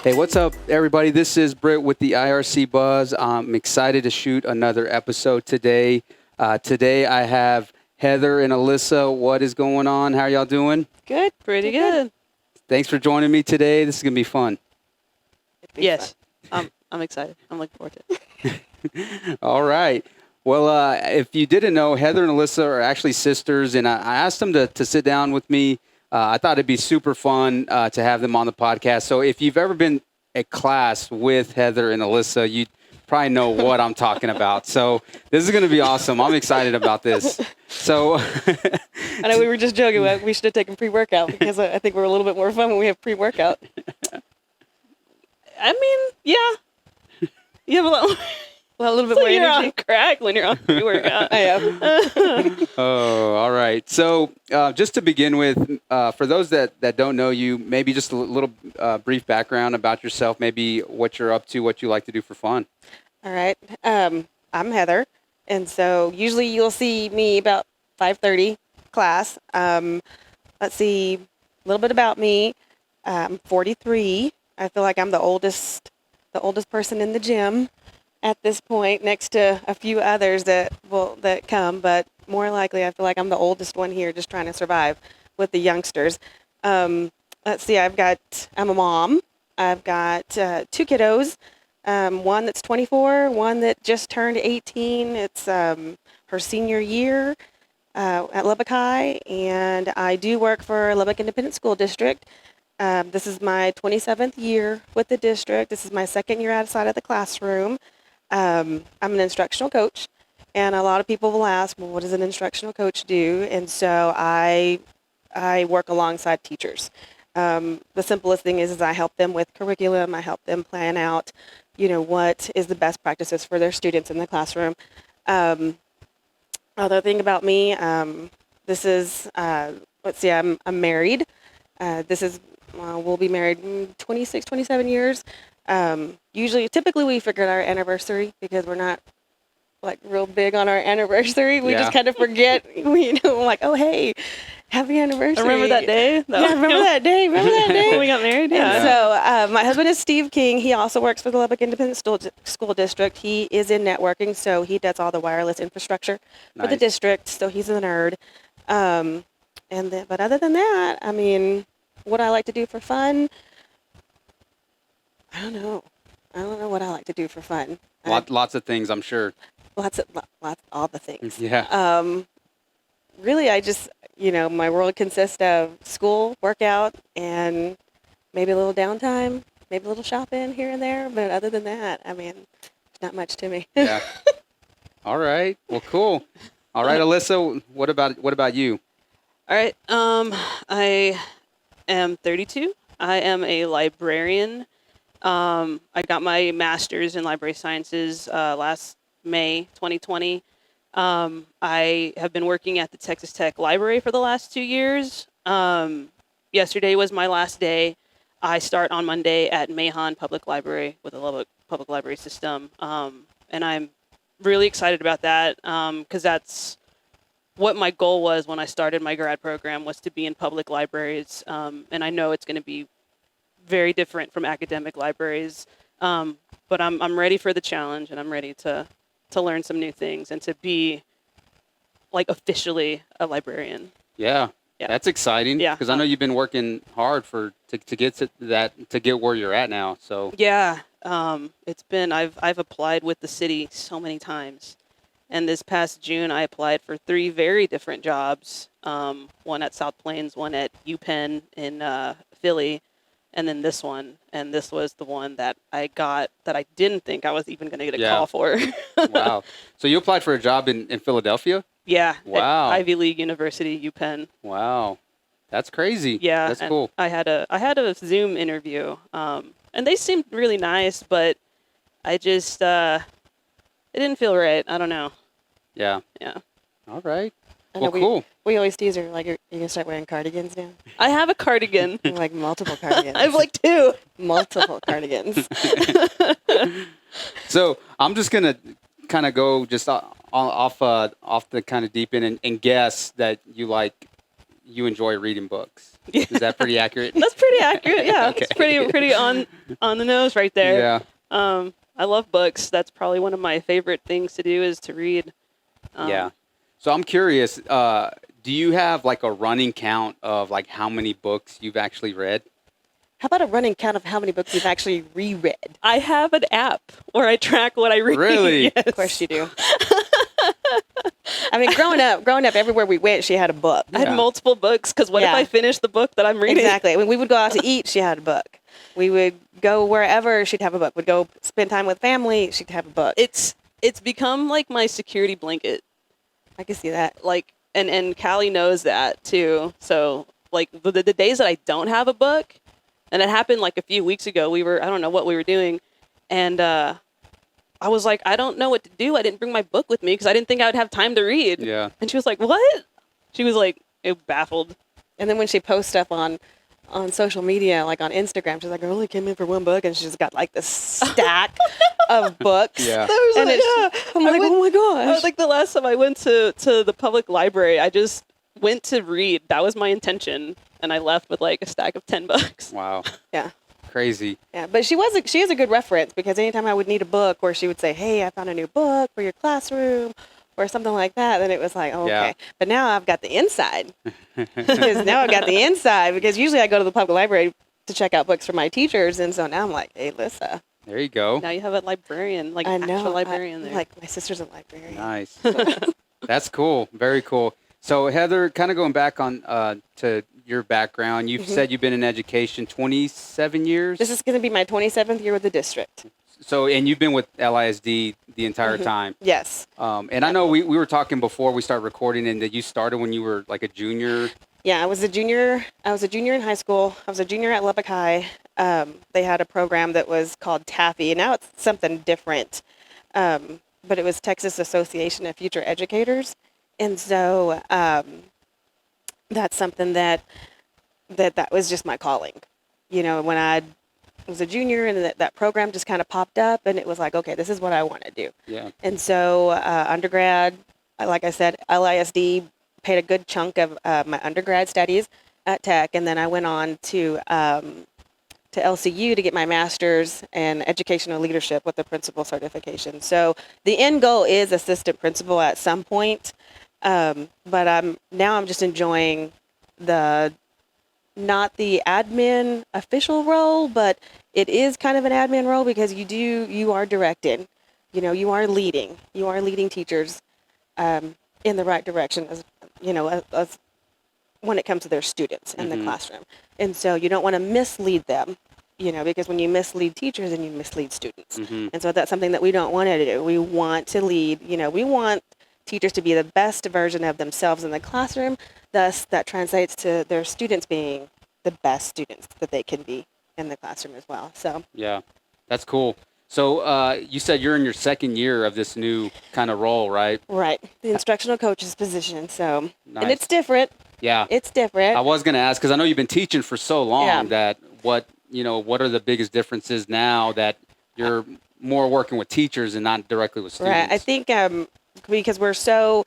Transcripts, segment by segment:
Hey, what's up, everybody? This is Britt with the IRC Buzz. I'm excited to shoot another episode today. Today I have Heather and Alyssa. What is going on? How are y'all doing? Good. Pretty good. Thanks for joining me today. This is going to be fun. Yes. I'm excited. I'm looking forward to it. All right. Well, if you didn't know, Heather and Alyssa are actually sisters, and I asked them to sit down with me. I thought it'd be super fun to have them on the podcast. So if you've ever been at class with Heather and Alyssa, you probably know what I'm talking about. So this is going to be awesome. I'm excited about this. So I know we were just joking. We should have taken pre-workout because I think we're a little bit more fun when we have pre-workout. I mean, yeah. You have A little bit so more you're energy. on crack when you're on pre-workout. I am. Oh, all right. So just to begin with, for those that don't know you, maybe just a little brief background about yourself, maybe what you're up to, what you like to do for fun. All right. I'm Heather, and so usually you'll see me about 5:30 class. Let's see, a little bit about me. I'm 43. I feel like I'm the oldest person in the gym at this point, next to a few others that come, but more likely I feel like I'm the oldest one here, just trying to survive with the youngsters. Let's see, I'm a mom. I've got two kiddos, one that's 24, one that just turned 18. It's her senior year at Lubbock High, and I do work for Lubbock Independent School District. This is my 27th year with the district. This is my second year outside of the classroom. I'm an instructional coach, and a lot of people will ask, well, what does an instructional coach do? And so I work alongside teachers. The simplest thing is I help them with curriculum. I help them plan out, what is the best practices for their students in the classroom. Other thing about me, this is, let's see, I'm married. We'll be married 26, 27 years. Typically we figure out our anniversary because we're not like real big on our anniversary. We just kind of forget, we're like, oh, hey, happy anniversary. I remember that day. Yeah, remember that day. When we got married? Yeah. And so my husband is Steve King. He also works for the Lubbock Independent School District. He is in networking, so he does all the wireless infrastructure for the district. So he's a nerd. But other than that, I mean, what I like to do for fun, I don't know what I like to do for fun. Lots of things, I'm sure. Lots, all the things. Yeah. Really, I just, my world consists of school, workout, and maybe a little downtime, maybe a little shopping here and there. But other than that, I mean, it's not much to me. Yeah. All right. Well, cool. All right, Alyssa, what about you? All right. I am 32. I am a librarian. I got my master's in library sciences last May 2020. I have been working at the Texas Tech Library for the last 2 years. Yesterday was my last day. I start on Monday at Mahon Public Library with the Lubbock Public Library System. And I'm really excited about that because that's what my goal was when I started my grad program, was to be in public libraries. And I know it's going to be very different from academic libraries. But I'm ready for the challenge, and I'm ready to learn some new things and to be like officially a librarian. Yeah. That's exciting. Yeah. Because I know you've been working hard to get to that, to get where you're at now. So Yeah. It's been, I've applied with the city so many times. And this past June, I applied for 3 very different jobs. One at South Plains, one at UPenn in Philly, and then this one. And this was the one that I got that I didn't think I was even going to get a call for. Wow. So you applied for a job in Philadelphia? Yeah. Wow. At Ivy League University, UPenn. Wow. That's crazy. Yeah. That's cool. I had a Zoom interview, and they seemed really nice, but I just, it didn't feel right. I don't know. Yeah. Yeah. All right. I Well, know cool. We always tease her, like, you're going to start wearing cardigans now? I have a cardigan. Like, multiple cardigans. I have like 2. multiple cardigans. So I'm just going to kind of go just off the kind of deep end and guess that you like you enjoy reading books. Yeah. Is that pretty accurate? That's pretty accurate. Yeah, Okay. it's pretty on the nose right there. Yeah. I love books. That's probably one of my favorite things to do is to read. Yeah. So I'm curious, do you have like a running count of like how many books you've actually read? How about a running count of how many books you've actually reread? I have an app where I track what I read. Really? Yes. Of course you do. I mean, growing up, everywhere we went, she had a book. I had multiple books because what if Yeah. I finish the book that I'm reading? Exactly. When we would go out to eat, she had a book. We would go wherever, she'd have a book. We'd go spend time with family, she'd have a book. It's become like my security blanket. I can see that. Like, and Callie knows that too. So like the days that I don't have a book, and it happened like a few weeks ago. I don't know what we were doing, and I was like, I don't know what to do. I didn't bring my book with me because I didn't think I would have time to read. Yeah. And she was like, what? She was like, baffled. And then when she posts stuff on social media, like on Instagram, she's like, I only came in for one book, and she's got like this stack of books. Yeah. And I'm like, oh my gosh. Like the last time I went to the public library, I just went to read. That was my intention. And I left with like a stack of 10 books. Wow. Yeah. Crazy. Yeah, but she is a good reference because anytime I would need a book or she would say, hey, I found a new book for your classroom or something like that, then it was like, oh, Yeah. okay. But now I've got the inside. Because usually I go to the public library to check out books for my teachers. And so now I'm like, hey, Alyssa. There you go. Now you have a librarian, like I an know. actual librarian there. Like my sister's a librarian. Nice. That's cool. Very cool. So Heather, kind of going back on to your background, you've said you've been in education 27 years. This is going to be my 27th year with the district. So, and you've been with LISD the entire time. Yes. And I know we were talking before we started recording, and that you started when you were like a junior. Yeah, I was a junior in high school. I was a junior at Lubbock High. They had a program that was called TAFE, and now it's something different. But it was Texas Association of Future Educators. And so that's something that was just my calling. You know, when I was a junior and that program just kind of popped up, and it was like, okay, this is what I want to do. Yeah. And so undergrad, like I said, LISD paid a good chunk of my undergrad studies at Tech, and then I went on to LCU to get my master's in educational leadership with the principal certification. So the end goal is assistant principal at some point, but I'm just enjoying not the admin official role, but it is kind of an admin role because you are directing, you are leading teachers in the right direction as when it comes to their students in the classroom. And so you don't want to mislead them, because when you mislead teachers, then you mislead students. And so that's something that we don't want to do. We want to lead, we want teachers to be the best version of themselves in the classroom. Thus, that translates to their students being the best students that they can be in the classroom as well. So Yeah, that's cool. So you said you're in your second year of this new kind of role, right? right, the instructional coach's position. So Nice. and it's different. Yeah. It's different. I was going to ask, because I know you've been teaching for so long, Yeah. that what are the biggest differences now that you're more working with teachers and not directly with students? Right. I think because we're so,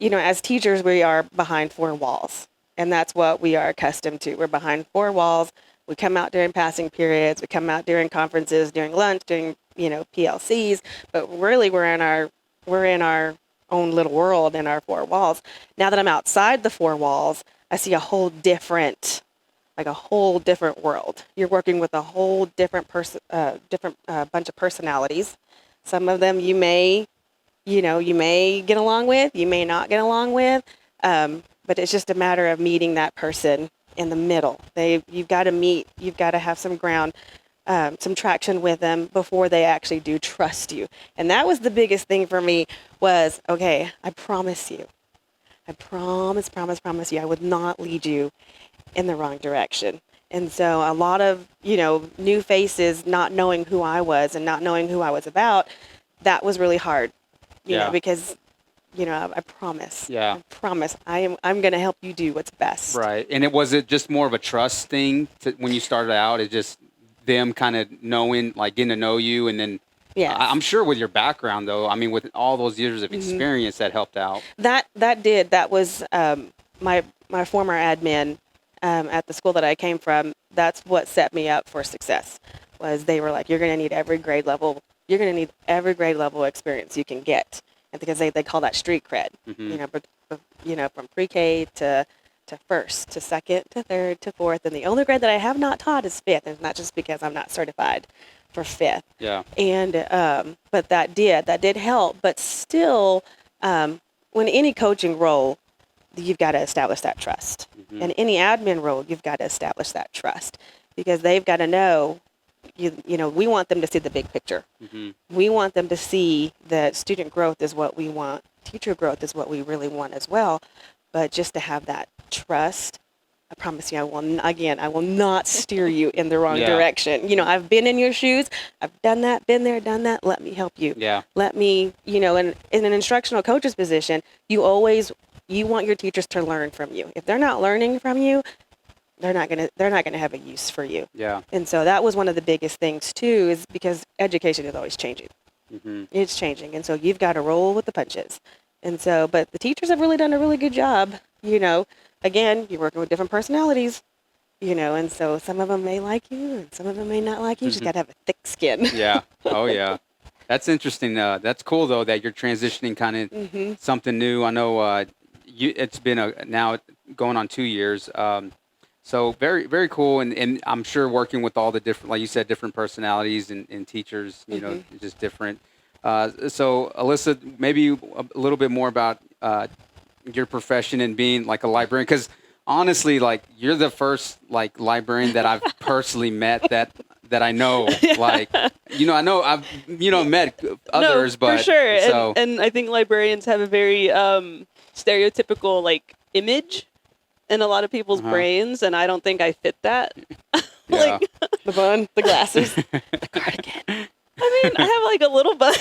as teachers, we are behind four walls. And that's what we are accustomed to. We're behind four walls. We come out during passing periods. We come out during conferences, during lunch, during, PLCs. But really, we're in our own little world in our four walls. Now that I'm outside the four walls, I see a whole different world. You're working with a whole different bunch of personalities. Some of them you may get along with, you may not get along with, but it's just a matter of meeting that person in the middle. You've got to have some ground, some traction with them before they actually do trust you. And that was the biggest thing for me was, okay, I promise you, I promise you, I would not lead you in the wrong direction. And so a lot of, new faces not knowing who I was and not knowing who I was about, that was really hard, because, I promise. Yeah. I promise I'm going to help you do what's best. Right. And was it just more of a trust thing when you started out? It's just them kind of knowing, like getting to know you, and then Yes. I'm sure with your background, though, I mean, with all those years of experience, that helped out. That was my my former admin at the school that I came from, that's what set me up for success. Was they were like, you're going to need every grade level. You're going to need every grade level experience you can get, and because they call that street cred. From pre-K to first to second to third to fourth, and the only grade that I have not taught is fifth, and it's not just because I'm not certified for fifth. Yeah. And but that did help. But still, when any coaching role, you've got to establish that trust. And any admin role, you've got to establish that trust, because they've got to know, we want them to see the big picture. We want them to see that student growth is what we want. Teacher growth is what we really want as well. But just to have that trust, I promise you, I will not steer you in the wrong direction. I've been in your shoes. I've done that, been there, done that. Let me help you. Yeah. Let me, in an instructional coach's position, you want your teachers to learn from you. If they're not learning from you, they're not gonna have a use for you. Yeah. And so that was one of the biggest things too, is because education is always changing. It's changing, and so you've got to roll with the punches. And so, but the teachers have really done a really good job. Again, you're working with different personalities, and so some of them may like you and some of them may not like you. You just got to have a thick skin. Yeah. Oh, yeah. That's interesting. That's cool, though, that you're transitioning kind of something new. I know it's been now going on 2 years. So very, very cool. And I'm sure working with all the different, like you said, different personalities and teachers, just different. So, Alyssa, maybe a little bit more about your profession and being like a librarian, because honestly, like, you're the first like librarian that I've personally met that I know. Like, I know I've met others, but for sure. So, and I think librarians have a very stereotypical like image in a lot of people's brains, and I don't think I fit that. yeah. The bun, the glasses, the cardigan. I mean, I have like a little bun.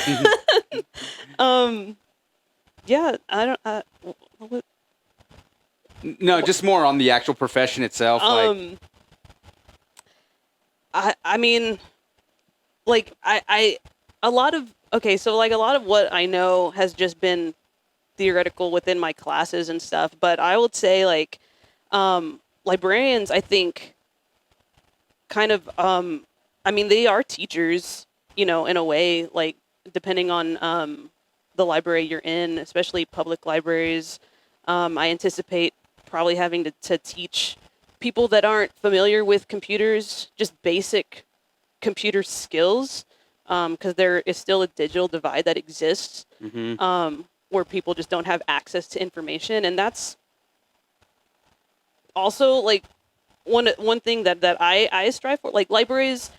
Yeah, I don't. No, just more on the actual profession itself. I mean, like a lot of what I know has just been theoretical within my classes and stuff. But I would say like librarians, I think, kind of. I mean, they are teachers, in a way, like depending on the library you're in, especially public libraries. I anticipate probably having to teach people that aren't familiar with computers just basic computer skills, because there is still a digital divide that exists, where people just don't have access to information. And that's also like one thing that I strive for. Like libraries,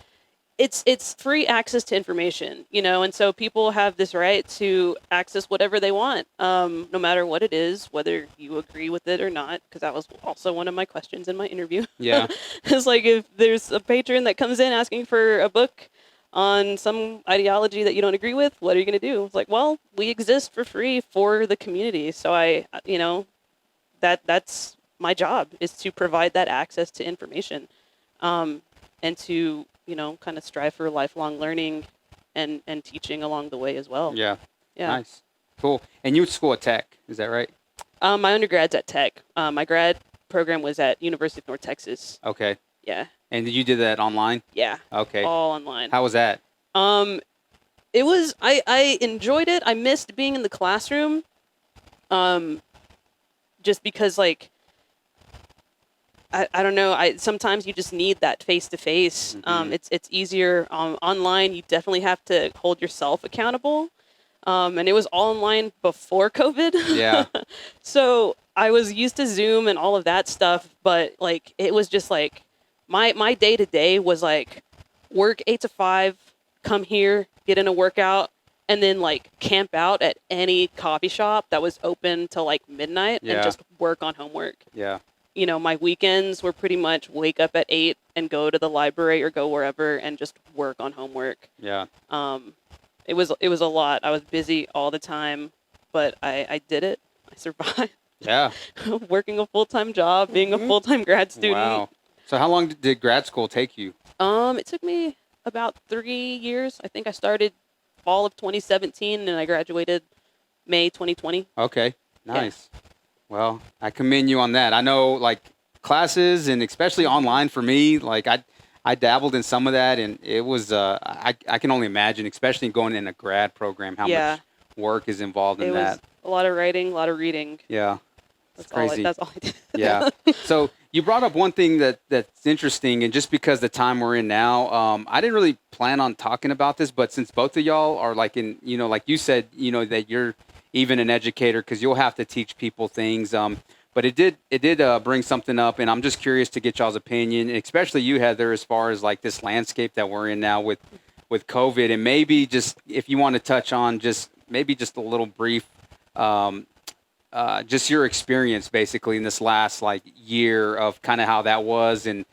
it's free access to information, and so people have this right to access whatever they want, no matter what it is, whether you agree with it or not, because that was also one of my questions in my interview. Yeah. It's like, if there's a patron that comes in asking for a book on some ideology that you don't agree with, what are you going to do? It's like, well, we exist for free for the community. So that's my job, is to provide that access to information, and to kind of strive for lifelong learning and teaching along the way as well. Yeah. Yeah. Nice. Cool. And you went to school at Tech, is that right? My undergrad's at Tech. My grad program was at University of North Texas. Okay. Yeah. And you did that online? Yeah. Okay. All online. How was that? It was, I enjoyed it. I missed being in the classroom. Just because, like, I don't know. Sometimes you just need that face to face. It's easier online. You definitely have to hold yourself accountable. And it was all online before COVID. Yeah. So I was used to Zoom and all of that stuff, but like it was just like my day to day was like work 8 to 5, come here, get in a workout, and then like camp out at any coffee shop that was open till like midnight and just work on homework. Yeah. My weekends were pretty much wake up at 8 and go to the library or go wherever and just work on homework. Yeah. It was a lot. I was busy all the time, but I did it. I survived. Yeah. Working a full-time job, being a full-time grad student. Wow. So how long did grad school take you? It took me about 3 years. I think I started fall of 2017 and I graduated May 2020. Okay. Nice. Yeah. Well, I commend you on that. I know, like, classes and especially online for me, like I dabbled in some of that, and it was I can only imagine, especially going in a grad program, how Yeah. much work is involved in It was that. a lot of writing, a lot of reading. Yeah, it's That's all. crazy. That's all I did. Yeah. So you brought up one thing that's interesting, and just because the time we're in now, I didn't really plan on talking about this, but since both of y'all are like in, like you said, that you're even an educator because you'll have to teach people things. But it did bring something up, and I'm just curious to get y'all's opinion, and especially you, Heather, as far as like this landscape that we're in now with COVID, and maybe just if you want to touch on just maybe just a little brief. Um, just your experience basically in this last like year of kind of how that was, and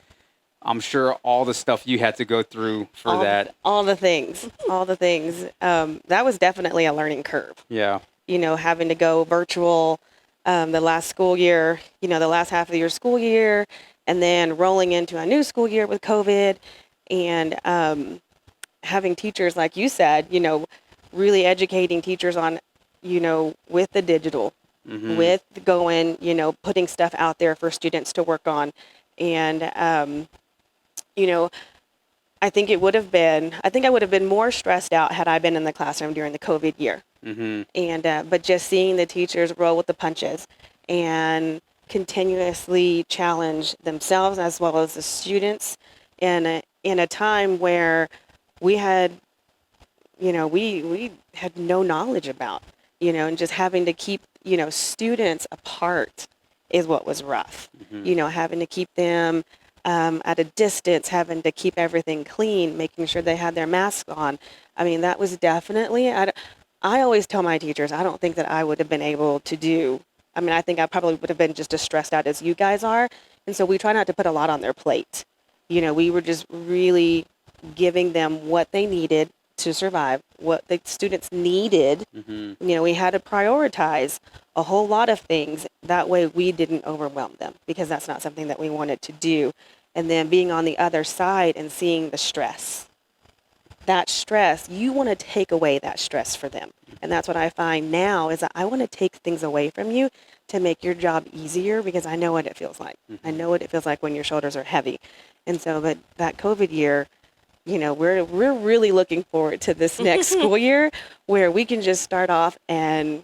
I'm sure all the stuff you had to go through for that. All the things, all the things. That was definitely a learning curve. Yeah. Having to go virtual the last school year, the last half of your school year, and then rolling into a new school year with COVID, and having teachers, like you said, really educating teachers on, with the digital, with going, putting stuff out there for students to work on. And, you know, I think I would have been more stressed out had I been in the classroom during the COVID year. And, but just seeing the teachers roll with the punches and continuously challenge themselves as well as the students in a time where we had, we had no knowledge about, and just having to keep, students apart is what was rough. Having to keep them at a distance, having to keep everything clean, making sure they had their masks on. I mean, that was definitely, I always tell my teachers, I don't think that I would have been able to do. I mean, I think I probably would have been just as stressed out as you guys are. And so we try not to put a lot on their plate. We were just really giving them what they needed to survive, what the students needed. We had to prioritize a whole lot of things. That way we didn't overwhelm them, because that's not something that we wanted to do. And then being on the other side and seeing the stress. That stress, you want to take away that stress for them. And that's what I find now is that I want to take things away from you to make your job easier, because I know what it feels like. I know what it feels like when your shoulders are heavy. And so, but that COVID year, we're really looking forward to this next school year where we can just start off and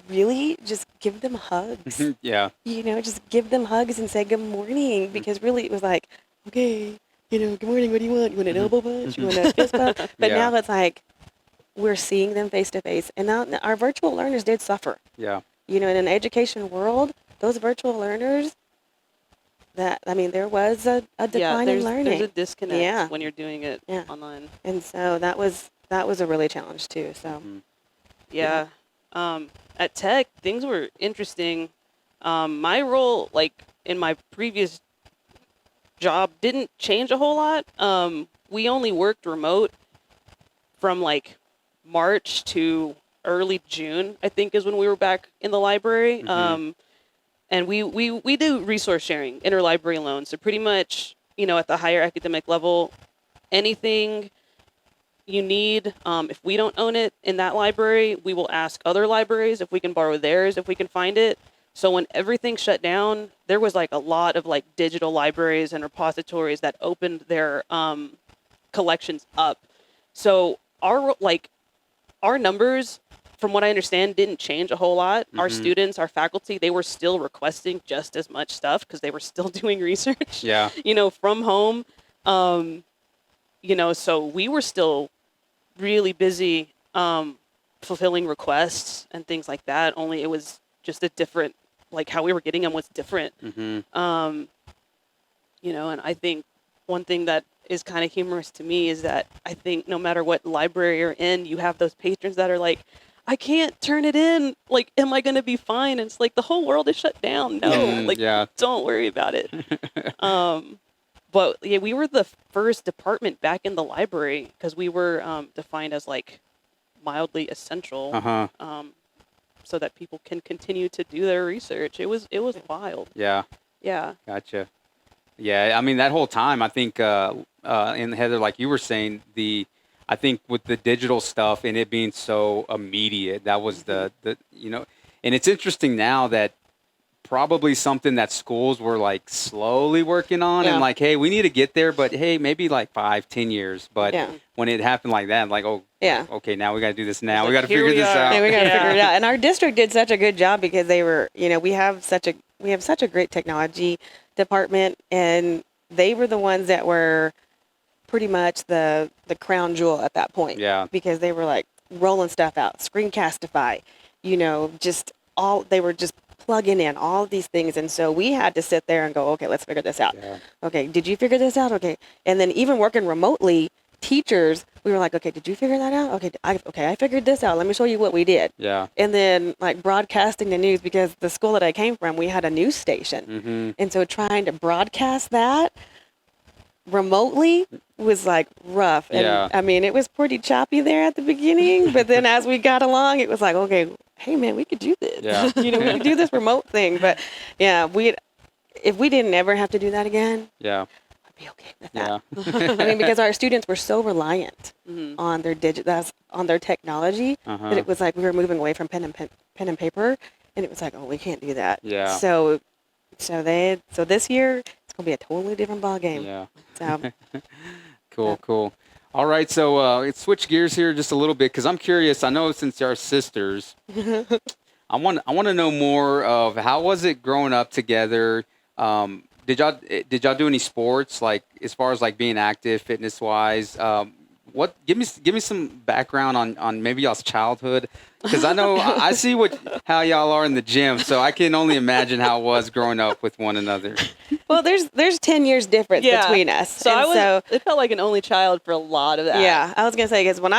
really just give them hugs. Yeah. Just give them hugs and say good morning, because really it was like, okay, good morning, what do you want? You want an elbow punch? You want a fist bump? But Yeah. now it's like we're seeing them face to face. And now our virtual learners did suffer. Yeah. In an education world, those virtual learners, there was a decline in learning. There's a disconnect when you're doing it online. And so that was a really challenge too. So Yeah. At Tech, things were interesting. My role, like in my previous job, didn't change a whole lot. We only worked remote from like March to early June, I think, is when we were back in the library. And we do resource sharing, interlibrary loans. So pretty much, at the higher academic level, anything you need, if we don't own it in that library, we will ask other libraries if we can borrow theirs, if we can find it. So when everything shut down, there was like a lot of like digital libraries and repositories that opened their collections up. So our numbers, from what I understand, didn't change a whole lot. Our students, our faculty, they were still requesting just as much stuff because they were still doing research, Yeah. From home. So we were still really busy fulfilling requests and things like that. Only it was just a different, like how we were getting them was different. And I think one thing that is kind of humorous to me is that I think no matter what library you're in, you have those patrons that are like, I can't turn it in. Like, am I going to be fine? And it's like, the whole world is shut down. No, don't worry about it. But yeah, we were the first department back in the library because we were defined as like mildly essential, so that people can continue to do their research. It was wild. Yeah. Yeah. Gotcha. Yeah, I mean that whole time, I think, and Heather, like you were saying, I think with the digital stuff and it being so immediate, that was and it's interesting now that probably something that schools were like slowly working on and like, hey, we need to get there, but hey, maybe like 5-10 years. But when it happened like that, like, oh, okay, now we got to do this now. Like, we got to figure this out. Yeah, we got to figure it out. And our district did such a good job because they were, we have such a great technology department, and they were the ones that were pretty much the crown jewel at that point. Yeah. Because they were like rolling stuff out, Screencastify, they were just plugging in all of these things. And so we had to sit there and go, okay, let's figure this out. Yeah. Okay, did you figure this out? Okay. And then even working remotely, teachers, we were like, okay, did you figure that out? Okay, I figured this out. Let me show you what we did. Yeah. And then like broadcasting the news, because the school that I came from, we had a news station. Mm-hmm. And so trying to broadcast that remotely was like rough. And I mean, it was pretty choppy there at the beginning, but then as we got along, it was like, okay, hey man, we could do this. Yeah. We could do this remote thing. But yeah, if we didn't ever have to do that again, I'd be okay with that. Yeah. I mean, because our students were so reliant on their on their technology that it was like we were moving away from pen and paper, and it was like, oh, we can't do that. Yeah. So this year it's gonna be a totally different ball game. Yeah. So Cool. All right, so let's switch gears here just a little bit because I'm curious. I know since you're sisters, I want to know more of how was it growing up together. Did y'all do any sports, like as far as like being active fitness wise? Give me some background on maybe y'all's childhood, because I know I see how y'all are in the gym, so I can only imagine how it was growing up with one another. well, there's 10 years difference between us. So it felt like an only child for a lot of that. Yeah, I was gonna say, because when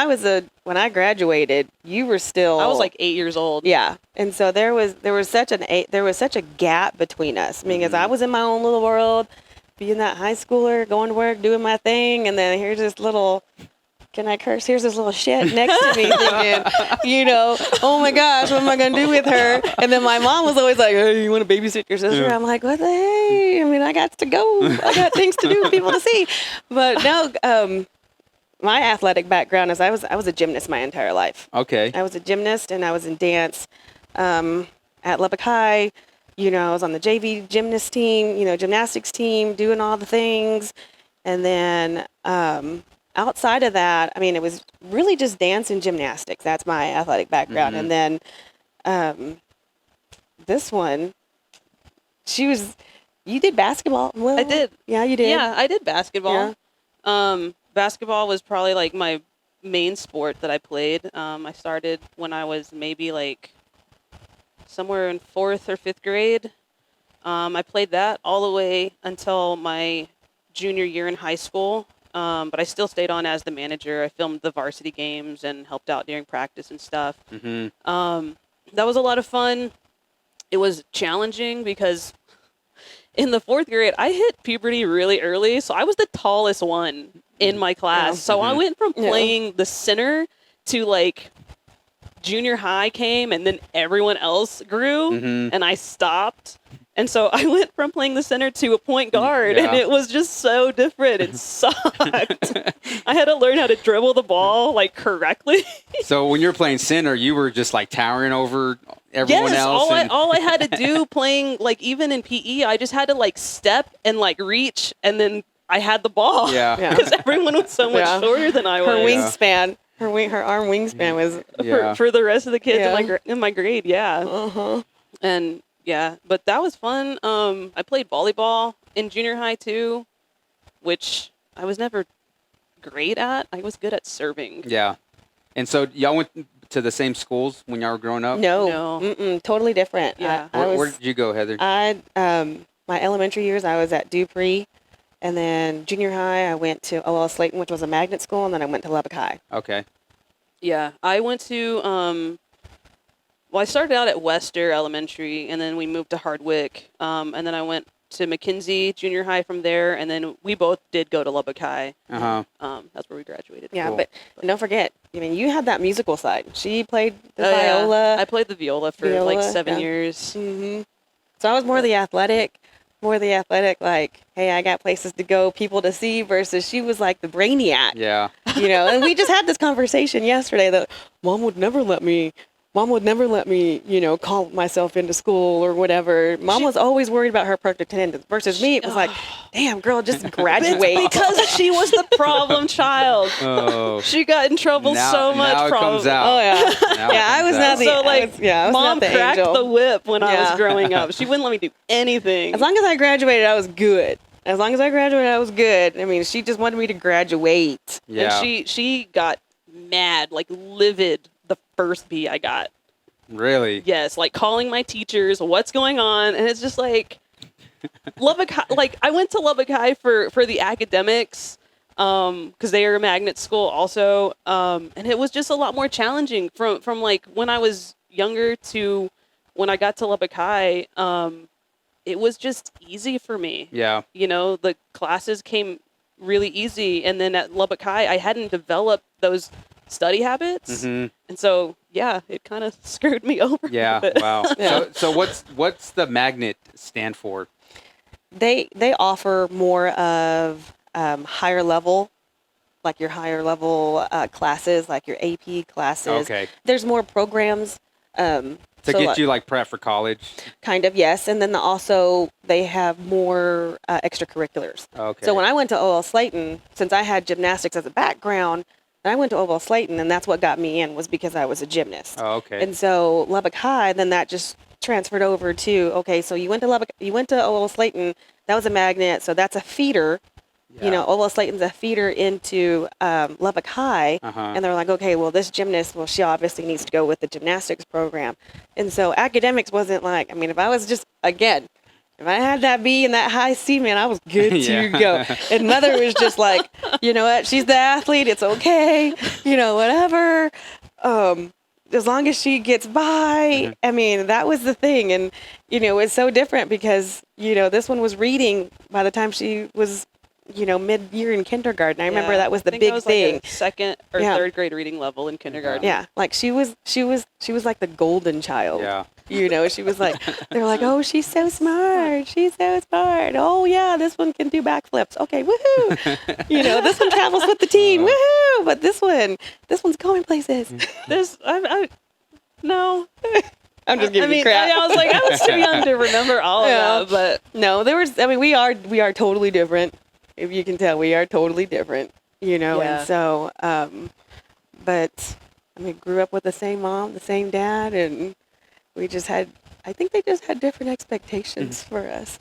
I graduated, you were still. I was like 8 years old. Yeah, and so there was such a gap between us. I mean, because I was in my own little world, being that high schooler, going to work, doing my thing, and then here's this little. Can I curse? Here's this little shit next to me thinking, oh my gosh, what am I going to do with her? And then my mom was always like, hey, you want to babysit your sister? Yeah. I'm like, what the hey? I mean, I got to go. I got things to do, people to see. But no, my athletic background is I was a gymnast my entire life. Okay. I was a gymnast and I was in dance at Lubbock High. I was on the JV gymnast team, gymnastics team, doing all the things. And then outside of that, I mean, it was really just dance and gymnastics. That's my athletic background. Mm-hmm. And then this one, you did basketball. Well, I did. Yeah, you did. Yeah, I did basketball. Basketball was probably like my main sport that I played. I started when I was maybe like somewhere in 4th or 5th grade. I played that all the way until my junior year in high school. But I still stayed on as the manager. I filmed the varsity games and helped out during practice and stuff. Mm-hmm. That was a lot of fun. It was challenging because in the 4th grade, I hit puberty really early. So I was the tallest one in my class. Yeah. So I went from playing the center to like junior high came, and then everyone else grew, and I stopped. And so I went from playing the center to a point guard, and it was just so different. It sucked. I had to learn how to dribble the ball like correctly. So when you were playing center, you were just like towering over everyone else. All I had to do playing, like even in PE, I just had to like step and like reach, and then I had the ball. Yeah. Because everyone was so much shorter than I was. Her wingspan, her arm wingspan was for the rest of the kids in my grade. Yeah. And yeah, but that was fun. I played volleyball in junior high too, which I was never great at. I was good at serving. Yeah. And so y'all went to the same schools when y'all were growing up? No. Totally different. Yeah. Where did you go, Heather? My elementary years, I was at Dupree. And then junior high, I went to OL Slayton, which was a magnet school. And then I went to Lubbock High. Okay. Yeah. I went to... I started out at Wester Elementary, and then we moved to Hardwick, and then I went to McKinsey Junior High from there, and then we both did go to Lubbock High. That's where we graduated. Yeah, Cool. but don't forget, I mean, you had that musical side. She played the viola. Yeah. I played the viola for like 7 years. Mm-hmm. So I was more the athletic, like, hey, I got places to go, people to see, versus she was like the brainiac. Yeah. And we just had this conversation yesterday that Mom would never let me Mom would never let me, call myself into school or whatever. Mom was always worried about her perfect attendance versus me. It was like, damn, girl, just graduate. Because she was the problem child. Oh. She got in trouble so much. Now it comes out. Oh, yeah. Now it Yeah, I comes was out. not the, So, like, I was Mom not the cracked angel. the whip when I was Yeah. growing up. She wouldn't let me do anything. As long as I graduated, I was good. As long as I graduated, I was good. I mean, she just wanted me to graduate. Yeah. And she got mad, like livid, the first B I got. Really? Yes, like calling my teachers, what's going on? And it's just like Lubbock High, like I went to Lubbock High for the academics, because they are a magnet school also. And it was just a lot more challenging from like when I was younger to when I got to Lubbock High. It was just easy for me. Yeah. The classes came really easy. And then at Lubbock High, I hadn't developed those study habits. Mm-hmm. And so, yeah, it kind of screwed me over. Yeah. a bit. Wow. Yeah. So what's the magnet stand for? They offer more of higher level, like your higher level classes, like your AP classes. Okay. There's more programs. To so, get like, you like prep for college. kind of, yes. And then also they have more extracurriculars. Okay. So when I went to OL Slayton, since I had gymnastics as a background, I went to OL Slayton, and that's what got me in, was because I was a gymnast. Oh, okay. And so Lubbock High, then that just transferred over to, okay, so you went to OL Slayton, that was a magnet, so that's a feeder. Yeah. OL Slayton's a feeder into Lubbock High. Uh-huh. And they're like, okay, well, this gymnast, well, she obviously needs to go with the gymnastics program. And so academics wasn't like, I mean, if I was just, again, if I had that B and that high C, man, I was good Yeah. to go. And mother was just like, you know what, she's the athlete, it's okay, whatever. As long as she gets by. I mean, that was the thing. And, it was so different because, this one was reading by the time she was, mid-year in kindergarten. I remember Yeah. that was the I think big I was thing. like a second or Yeah. third grade reading level in kindergarten. Yeah, like she was like the golden child. Yeah. She was like, they're like, oh, she's so smart. She's so smart. Oh yeah, this one can do backflips. Okay, woohoo. This one travels with the team. Woohoo. But this one's going places. This, no. I'm just giving I mean, you crap. I was like, I was too young to remember all of Yeah. that, but No, we are totally different. If you can tell, we are totally different, Yeah. and so, but I mean, grew up with the same mom, the same dad, and I think they just had different expectations for us.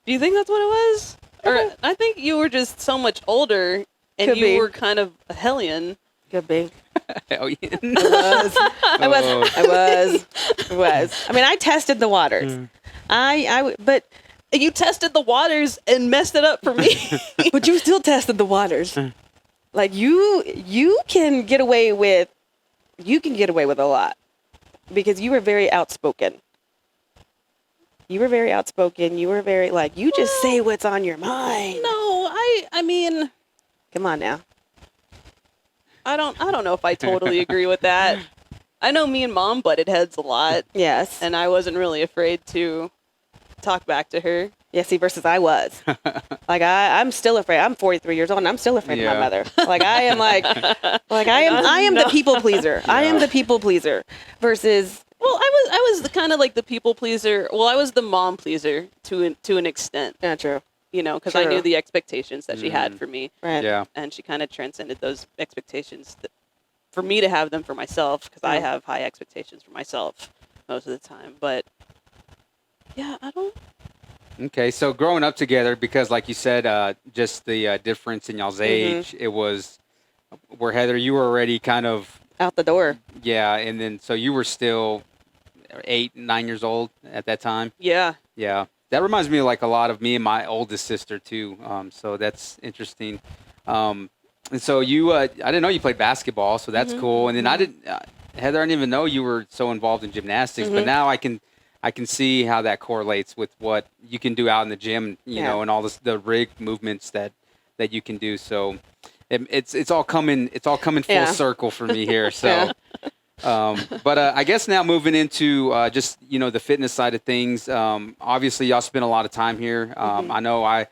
do you think that's what it was? Or I think you were just so much older and Could you be. were kind of a hellion. Could be. Hell yeah. I was. I mean, I tested the waters. But You tested the waters and messed it up for me. but you still tested the waters. Like you can get away with a lot because you were very outspoken. You were very outspoken. You were very like, you just say what's on your mind. No, I mean, Come on now. I don't know if I totally agree with that. I know me and Mom butted heads a lot, Yes. and I wasn't really afraid to talk back to her. Yeah, see, versus I was. Like I'm still afraid. I'm 43 years old and I'm still afraid of Yeah. my mother. Like I am I am the people pleaser. I am the people pleaser versus Well, I was the kind of like the people pleaser. Well, I was the mom pleaser to an extent, not true. because I True. knew the expectations that she had for me, Right. Yeah. and she kind of transcended those expectations for me to have them for myself, because I Yeah. have high expectations for myself most of the time. But yeah, I don't. Okay, so growing up together, because like you said, just the difference in y'all's age, it was where Heather, you were already kind of, Out the door. yeah, and then so you were still 8, 9 years old at that time. Yeah. Yeah, that reminds me of like a lot of me and my oldest sister too. So that's interesting. And so you, I didn't know you played basketball, so that's cool. And then I didn't, Heather, I didn't even know you were so involved in gymnastics. But now I can see how that correlates with what you can do out in the gym, you know, and all the rig movements that you can do. So it's all coming full circle for me here. So, but I guess now moving into just the fitness side of things. Obviously, y'all spend a lot of time here. I know I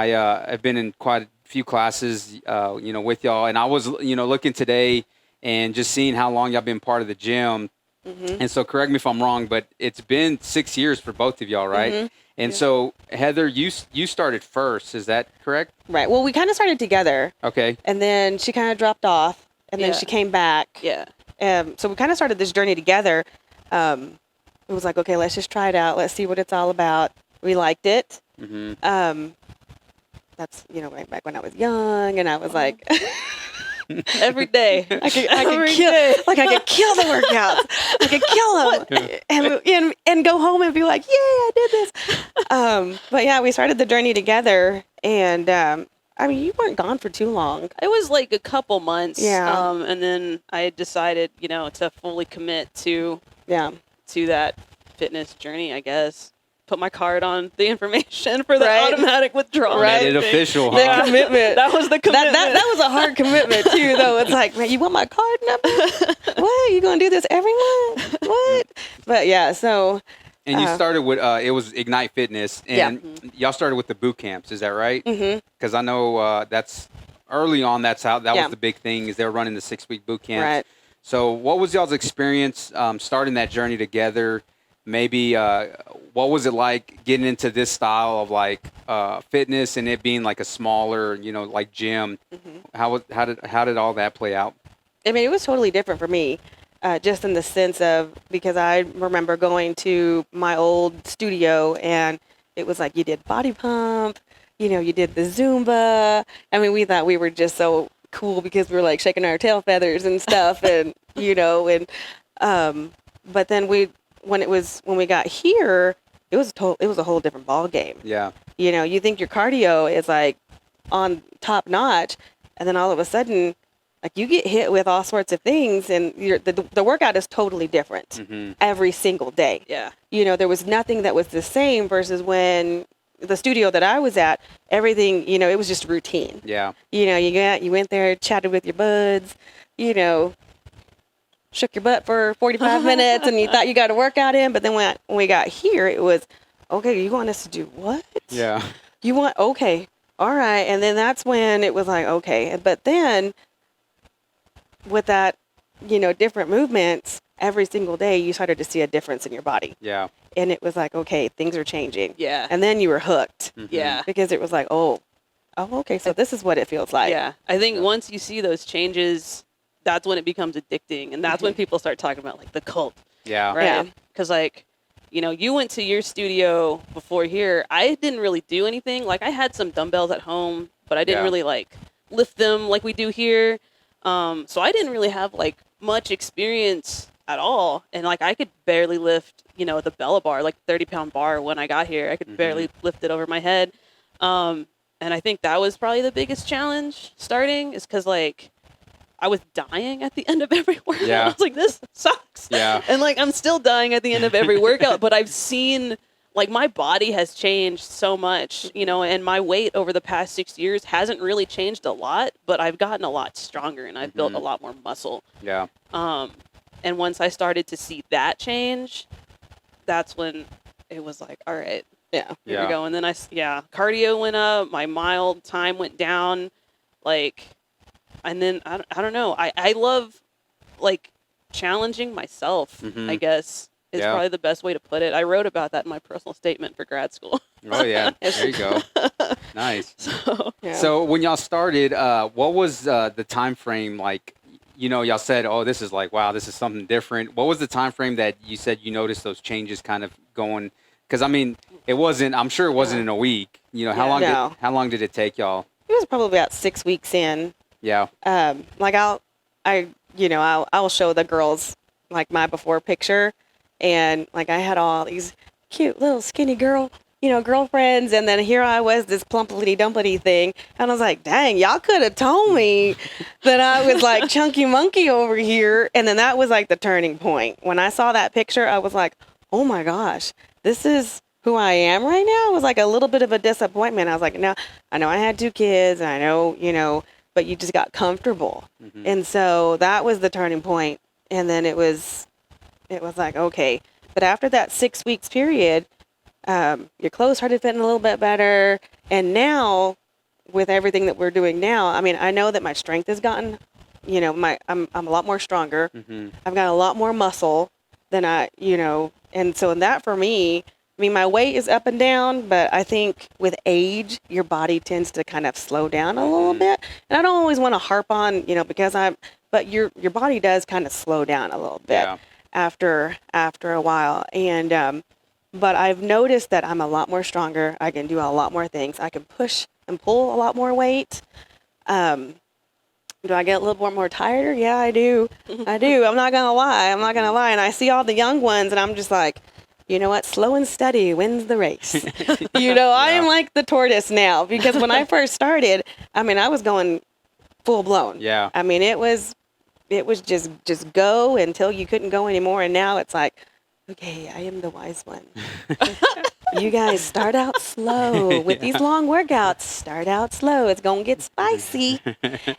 have been in quite a few classes, with y'all, and I was looking today and just seeing how long y'all been part of the gym. And so correct me if I'm wrong, but it's been 6 years for both of y'all, right? And so Heather, you started first. Is that correct? Right. Well, we kind of started together, Okay. and then she kind of dropped off, and then Yeah. she came back. Yeah. So we kind of started this journey together. It was like, okay, let's just try it out. Let's see what it's all about. We liked it. That's, back when I was young, and I was like, Every day. I could Every kill, day. like I could kill the workouts. I could kill them and go home and be like, yay, I did this. But yeah, we started the journey together, and I mean, you weren't gone for too long. It was like a couple months. Yeah. And then I decided, to fully commit to Yeah. that fitness journey, I guess. Put my card on the information for the Right. automatic withdrawal. Right. Made it official, The huh? commitment. That was the commitment. That was a hard commitment too, though. It's like, man, you want my card number? What? You gonna do this every month? What? But yeah, so And you started with it was Ignite Fitness, and y'all started with the boot camps. Is that right? Because I know that's early on. That was the big thing, is they were running the 6-week boot camps. Right. So what was y'all's experience starting that journey together? Maybe what was it like getting into this style of like fitness and it being like a smaller, like gym? How did all that play out? I mean, it was totally different for me, just in the sense of, because I remember going to my old studio and it was like you did body pump, you did the Zumba. I mean, we thought we were just so cool because we were like shaking our tail feathers and stuff, and but then when we got here, it was a whole different ball game. Yeah. You think your cardio is like on top notch, and then all of a sudden, like, you get hit with all sorts of things, and the workout is totally different every single day. Yeah. There was nothing that was the same versus when the studio that I was at, everything, it was just routine. Yeah. You went there, chatted with your buds, shook your butt for 45 minutes, and you thought you got a workout in. But then when we got here, it was, okay, you want us to do what? Yeah. Okay, all right. And then that's when it was like, okay. But then with that, different movements, every single day you started to see a difference in your body. Yeah. And it was like, okay, things are changing. Yeah. And then you were hooked. Yeah. Because it was like, oh, okay, so this is what it feels like. Yeah. I think once you see those changes, that's when it becomes addicting. And that's when people start talking about like the cult. Yeah. Right. Yeah. Because you went to your studio before here. I didn't really do anything. Like, I had some dumbbells at home, but I didn't really like lift them like we do here. So I didn't really have like much experience at all. And like, I could barely lift, the Bella bar, like 30-pound bar when I got here. I could barely lift it over my head. And I think that was probably the biggest challenge starting, is because like I was dying at the end of every workout. Yeah. I was like, this sucks. Yeah. And like, I'm still dying at the end of every workout, but I've seen like my body has changed so much, and my weight over the past 6 years hasn't really changed a lot, but I've gotten a lot stronger and I've built a lot more muscle. Yeah. And once I started to see that change, that's when it was like, all right, Yeah. here we go. And then cardio went up, my mile time went down, like, and then I don't know. I love like challenging myself, I guess, is probably the best way to put it. I wrote about that in my personal statement for grad school. Oh yeah. There you go. Nice. Yeah. So when y'all started, what was the time frame like? Y'all said, "Oh, this is like, wow, this is something different." What was the time frame that you said you noticed those changes kind of going? Because I mean, I'm sure it wasn't in a week. How long? No. How long did it take y'all? It was probably about 6 weeks in. Yeah. Like I'll show the girls like my before picture, and like I had all these cute little skinny girlfriends, and then here I was, this plumpity dumpity thing, and I was like, dang, y'all could have told me that I was like chunky monkey over here. And then that was like the turning point. When I saw that picture, I was like, oh my gosh, this is who I am right now. It was like a little bit of a disappointment. I was like, no, I know I had 2 kids, and I know, but you just got comfortable. And so that was the turning point. And then it was like, okay. But after that 6 weeks period, your clothes started fitting a little bit better. And now, with everything that we're doing now, I mean, I know that my strength has gotten, I'm a lot more stronger. I've got a lot more muscle. than and so in that for me, I mean, my weight is up and down, but I think with age, your body tends to kind of slow down a little bit. And I don't always want to harp on, but your body does kind of slow down a little bit after a while. And, but I've noticed that I'm a lot more stronger. I can do a lot more things. I can push and pull a lot more weight. Do I get a little more tired? Yeah, I do. I do. I'm not going to lie. And I see all the young ones and I'm just like, you know what? Slow and steady wins the race. I am like the tortoise now, because when I first started, I mean, I was going full blown. Yeah. I mean, it was just go until you couldn't go anymore. And now it's like, okay, I am the wise one. You guys start out slow with these long workouts. Start out slow. It's going to get spicy.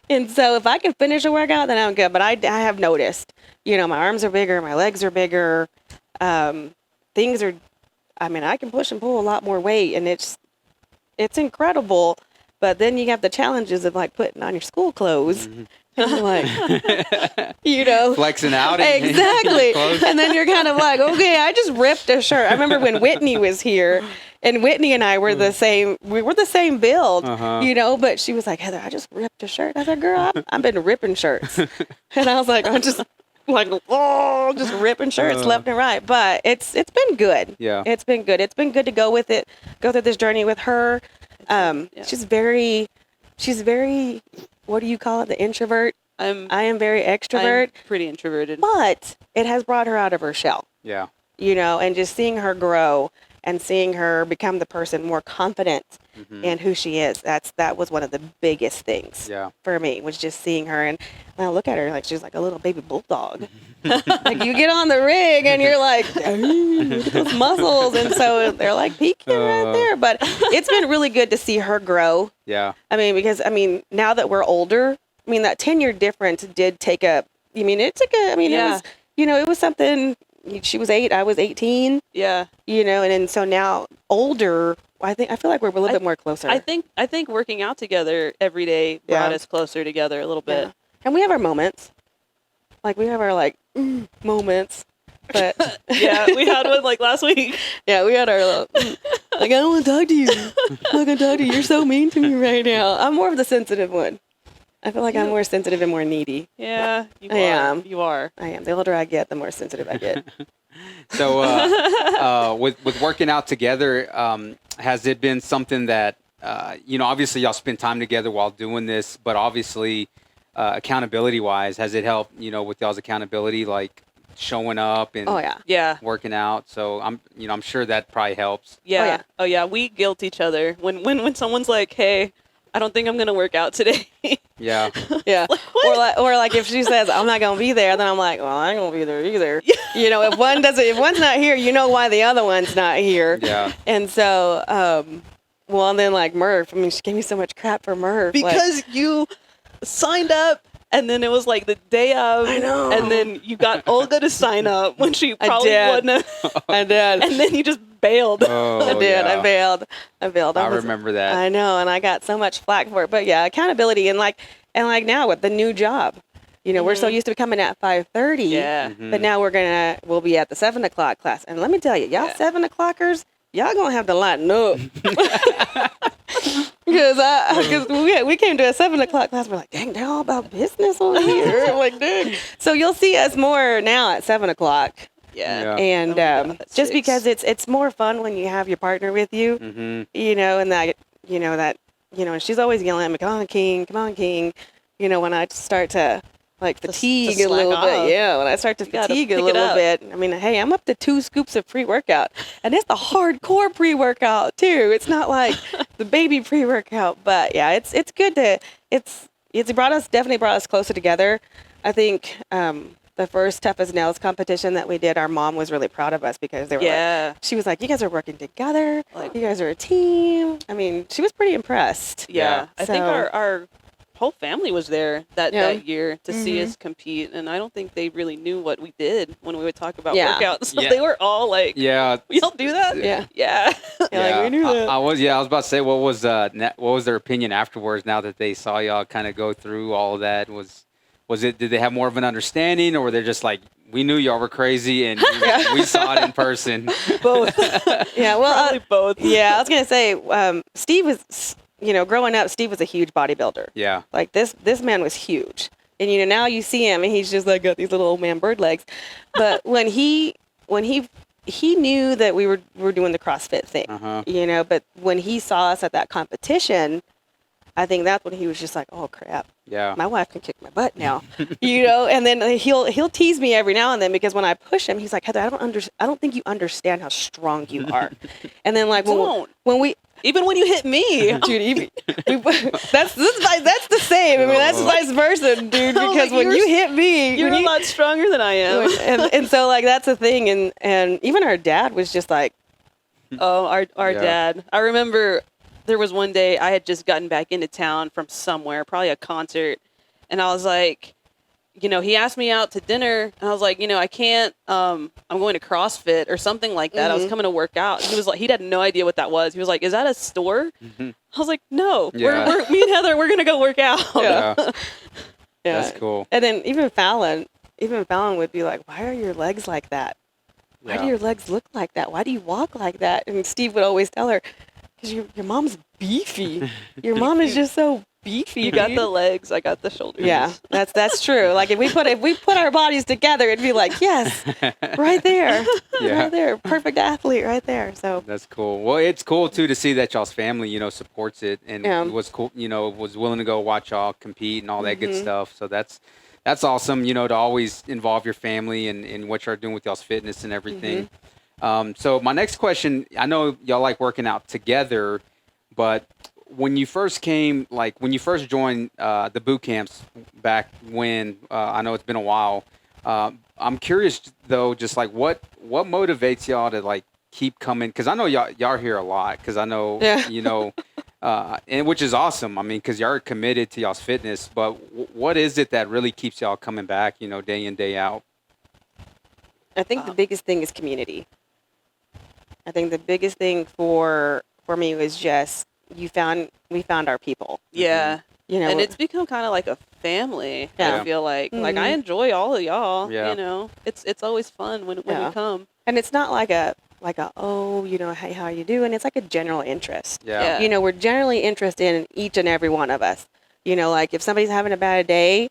And so if I can finish a workout, then I'm good. But I have noticed, my arms are bigger, my legs are bigger. Things are, I mean, I can push and pull a lot more weight, and it's incredible. But then you have the challenges of like putting on your school clothes, and you're like, flexing out. Exactly. And then you're kind of like, okay, I just ripped a shirt. I remember when Whitney was here, and Whitney and I were the same. We were the same build, But she was like, Heather, I just ripped a shirt. I said, girl, I've been ripping shirts, and I was like, just ripping shirts left and right. But it's been good. Yeah. It's been good. It's been good to go through this journey with her. She's very, what do you call it? The introvert. I am very extrovert. I'm pretty introverted. But it has brought her out of her shell. Yeah. And just seeing her grow and seeing her become the person more confident in who she is. That was one of the biggest things for me, was just seeing her. And I look at her like she's like a little baby bulldog. Like you get on the rig and you're like, those muscles. And so they're like peeking right there. But it's been really good to see her grow. Yeah. I mean, because now that we're older, that 10-year difference did take it was, it was something. She was 8, I was 18. Yeah. And so now older, I feel like we're a little bit more closer. I think working out together every day brought us closer together a little bit. Yeah. And we have our moments. Like we have our moments. But yeah, we had one last week. Yeah, we had our little, I don't want to talk to you. I'm not going to talk to you. You're so mean to me right now. I'm more of the sensitive one. I feel like I'm more sensitive and more needy. Yeah, you I am. You are. I am. The older I get, the more sensitive I get. So with working out together, has it been something that, obviously y'all spend time together while doing this, but obviously accountability-wise, has it helped, with y'all's accountability, like showing up and working out? So I'm sure that probably helps. Yeah. Oh yeah. We guilt each other when someone's like, hey, I don't think I'm going to work out today. Yeah. Yeah. Or if she says, I'm not going to be there, then I'm like, well, I ain't going to be there either. If one's not here, you know why the other one's not here. Yeah. And so, and then Murph, she gave me so much crap for Murph. Because you signed up and then it was the day of. I know. And then you got Olga to sign up when she probably wouldn't have. I did. And then you just bailed. Oh, I did. yeah. I bailed. I remember that. I know, and I got so much flack for it. But yeah, accountability and now with the new job, we're so used to coming at 5:30. Yeah. But now we'll be at the 7 o'clock class, and let me tell you, y'all 7 o'clockers, y'all gonna have to lighten up. Because we came to a 7 o'clock class, we're like, dang, they're all about business over here. I'm like, dang. So you'll see us more now at 7 o'clock. Yeah. And just 6. because it's more fun when you have your partner with you, and and she's always yelling at me, come on, King. When I start to fatigue a little bit. Yeah, when I start to fatigue a little bit. Hey, I'm up to 2 scoops of pre-workout. And it's the hardcore pre-workout too. It's not like the baby pre-workout. But yeah, it's good it's definitely brought us closer together. I think the first Tough as Nails competition that we did, our mom was really proud of us because they were she was like, you guys are working together. You guys are a team. She was pretty impressed. Yeah. I think our whole family was there that year to see us compete, and I don't think they really knew what we did when we would talk about workouts. So they were all like, "Yeah, we all do that." Yeah. We knew that. I was about to say, what was their opinion afterwards? Now that they saw y'all kind of go through all of that, did they have more of an understanding, or were they just like, we knew y'all were crazy, and we saw it in person. Both. Yeah, well, Probably both. yeah, I was gonna say, Steve was, growing up, Steve was a huge bodybuilder. Yeah. Like this man was huge, and now you see him, and he's just like got these little old man bird legs. But when he knew that we were doing the CrossFit thing, But when he saw us at that competition, I think that's when he was just like, oh crap. Yeah. My wife can kick my butt now, and then he'll tease me every now and then because when I push him, he's like, Heather, I don't think you understand how strong you are. And then like when we even when you hit me, dude, that's the same. I mean, that's vice versa, dude. Because like, when you hit me, you're a lot stronger than I am. and so like that's the thing. And even our dad was just like, oh, our dad. I remember. There was one day I had just gotten back into town from somewhere, probably a concert, and I was like, he asked me out to dinner, and I was like, I can't, I'm going to CrossFit or something like that. I was coming to work out. He was like, he had no idea what that was. He was like, is that a store? I was like, no, we're me and Heather, we're going to go work out. Yeah. That's cool. And then even Fallon would be like, why are your legs like that? Why do your legs look like that? Why do you walk like that? And Steve would always tell her, because your mom's beefy. Your mom is just so beefy. You got the legs, I got the shoulders. Yeah, that's true. Like if we put our bodies together, it'd be like, yes, right there, right there, perfect athlete, right there. So that's cool. Well, it's cool too to see that y'all's family, supports it and was cool. Was willing to go watch y'all compete and all that good stuff. So that's awesome. To always involve your family in what you're doing with y'all's fitness and everything. So my next question, I know y'all like working out together, but when you first joined the boot camps back when, I know it's been a while, I'm curious though, just like what motivates y'all to like keep coming? Cause I know y'all are here a lot. Cause I know, and which is awesome. I mean, cause y'all are committed to y'all's fitness, but what is it that really keeps y'all coming back, day in, day out? I think the biggest thing is community. I think the biggest thing for me was just we found our people. Yeah. And it's become kind of like a family. Yeah. I feel like I enjoy all of y'all. Yeah. It's always fun when we come. And it's not like a oh, hey, how are you doing? It's like a general interest. Yeah. We're generally interested in each and every one of us. Like if somebody's having a bad day,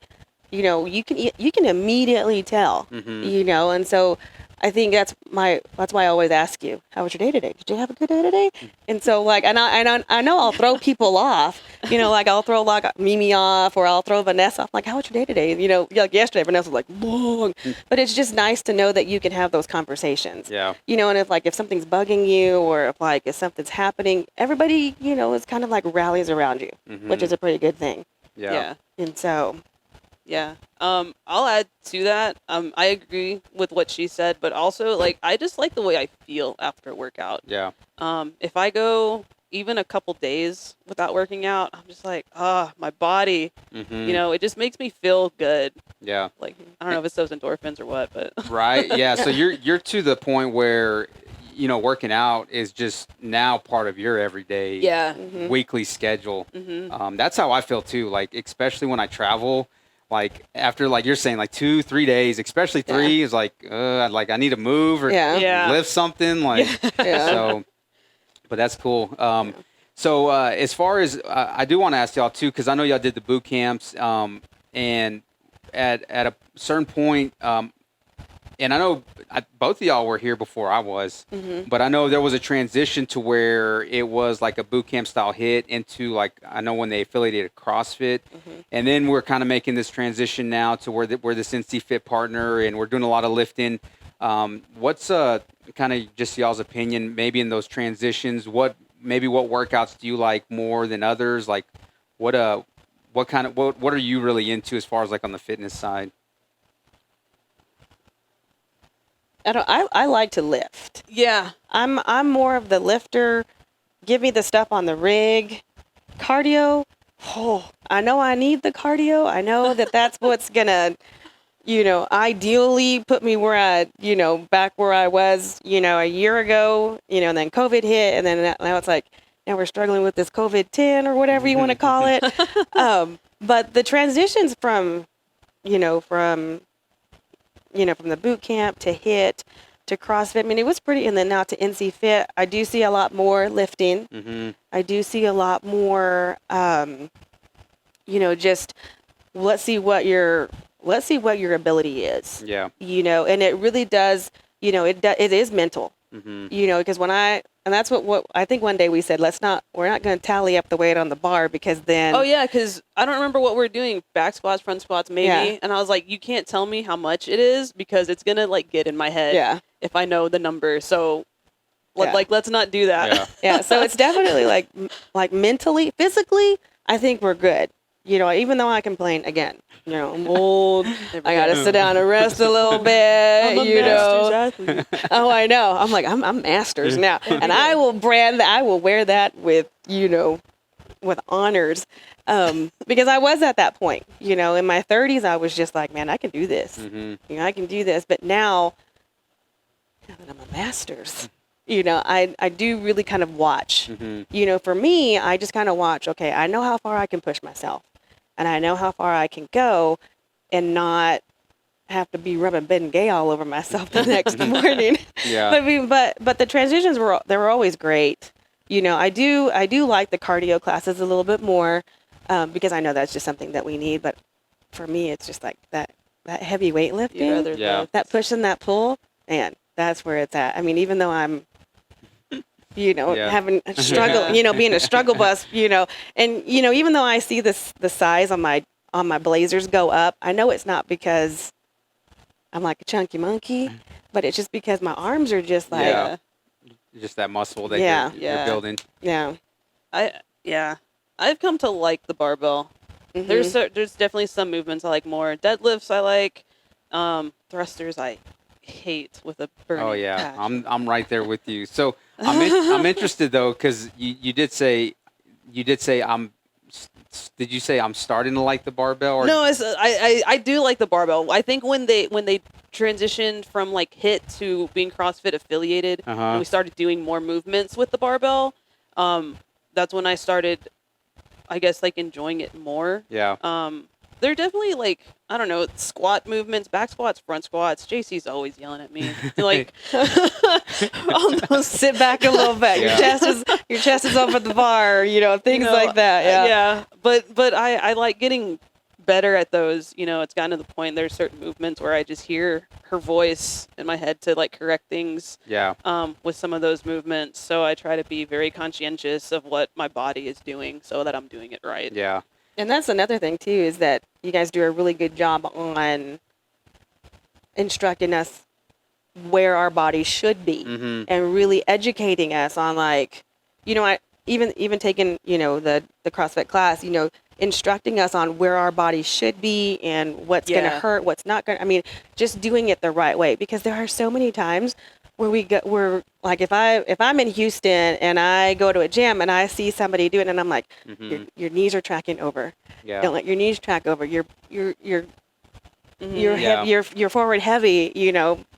you can immediately tell. And so I think that's why I always ask you, how was your day today? Did you have a good day today? And so like, and I know I'll throw people off, like I'll throw like Mimi off or I'll throw Vanessa off. Like, how was your day today? Like yesterday, Vanessa was like, long. But it's just nice to know that you can have those conversations. Yeah. And if something's bugging you or if something's happening, everybody, is kind of like rallies around you, which is a pretty good thing. Yeah. And so. Yeah. I'll add to that. I agree with what she said, but also like I just like the way I feel after a workout. Yeah. If I go even a couple days without working out, I'm just like, my body, it just makes me feel good. Yeah. Like I don't know if it's those endorphins or what, but right. Yeah. So you're to the point where working out is just now part of your everyday weekly schedule. That's how I feel too. Like especially when I travel. Like after like you're saying like 2-3 days, especially 3 is like I need to move or lift something like so. But that's cool. So as far as I do want to ask y'all too, because I know y'all did the boot camps, and at a certain point, and I know both of y'all were here before I was, but I know there was a transition to where it was like a boot camp style hit into like, I know when they affiliated CrossFit, and then we're kind of making this transition now to where we're this NC Fit partner and we're doing a lot of lifting. What's kind of just y'all's opinion, maybe in those transitions, what workouts do you like more than others? Like what are you really into as far as like on the fitness side? I like to lift. yeah. I'm more of the lifter. Give me the stuff on the rig. Cardio. Oh, I know I need the cardio. I know that's what's gonna, ideally put me where back where I was, a year ago, and then COVID hit, and then now it's like, now we're struggling with this COVID-10 or whatever you want to call it. But the transitions from from the boot camp to HIIT to CrossFit. I mean, it was pretty, and then now to NC Fit. I do see a lot more lifting. Mm-hmm. I do see a lot more, just let's see what your ability is. Yeah. And it really does, it is mental. Mm-hmm. Because and that's what I think one day we said, we're not going to tally up the weight on the bar because then. Oh yeah, because I don't remember what we're doing. Back squats, front squats, maybe. Yeah. And I was like, you can't tell me how much it is because it's gonna like get in my head. Yeah. If I know the number, so Yeah. let's not do that. Yeah. Yeah. So it's definitely like mentally, physically, I think we're good. Even though I complain again, I'm old. I got to sit down and rest a little bit. I'm a master's athlete. Oh, I know. I'm like, I'm masters now. And I will I will wear that with honors. Because I was at that point, in my 30s, I was just like, man, I can do this. Mm-hmm. I can do this. But now that I'm a master's, I do really kind of watch. Mm-hmm. For me, I just kind of watch, okay, I know how far I can push myself. And I know how far I can go and not have to be rubbing Ben Gay all over myself the next morning. Yeah. But the transitions were always great. I do like the cardio classes a little bit more because I know that's just something that we need. But for me, it's just like that heavy weightlifting, Yeah. that push and that pull, man, that's where it's at. I mean, even though I'm Yeah. having a struggle, being a struggle bus, and even though I see the size on my blazers go up, I know it's not because I'm like a chunky monkey, but it's just because my arms are just like, Yeah. Just that muscle that Yeah. you're building. yeah. I've come to like the barbell. Mhm. There's definitely some movements I like more. Deadlifts I like. Thrusters I hate with a burning Oh yeah, passion. I'm right there with you. So I'm interested though because you did say did you say I'm starting to like the barbell? Or? No, I do like the barbell. I think when they transitioned from like HIIT to being CrossFit affiliated, and we started doing more movements with the barbell, that's when I started, I guess, like enjoying it more. Yeah. They're definitely like, I don't know, squat movements, back squats, front squats. JC's always yelling at me. Like, Almost sit back a little bit. Yeah. Your chest is over the bar, things like that. Yeah. Yeah. But I like getting better at those. It's gotten to the point there's certain movements where I just hear her voice in my head to like correct things. Yeah. With some of those movements. So I try to be very conscientious of what my body is doing so that I'm doing it right. Yeah. And that's another thing too, is that you guys do a really good job on instructing us where our body should be and really educating us on like, I even taking, the CrossFit class, instructing us on where our body should be and what's going to hurt, what's not going to, I mean, just doing it the right way, because there are so many times where we're like, if I'm in Houston and I go to a gym and I see somebody do it and I'm like, your knees are tracking over. Yeah. Don't let your knees track over. You're Yeah. you're forward heavy,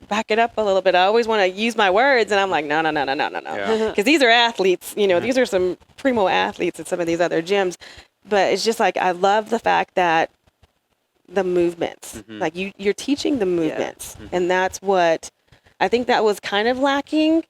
back it up a little bit. I always want to use my words and I'm like, no. Yeah. Because these are athletes, these are some primo athletes at some of these other gyms. But it's just like, I love the fact that the movements, like you're teaching the movements. And that's what, I think that was kind of lacking,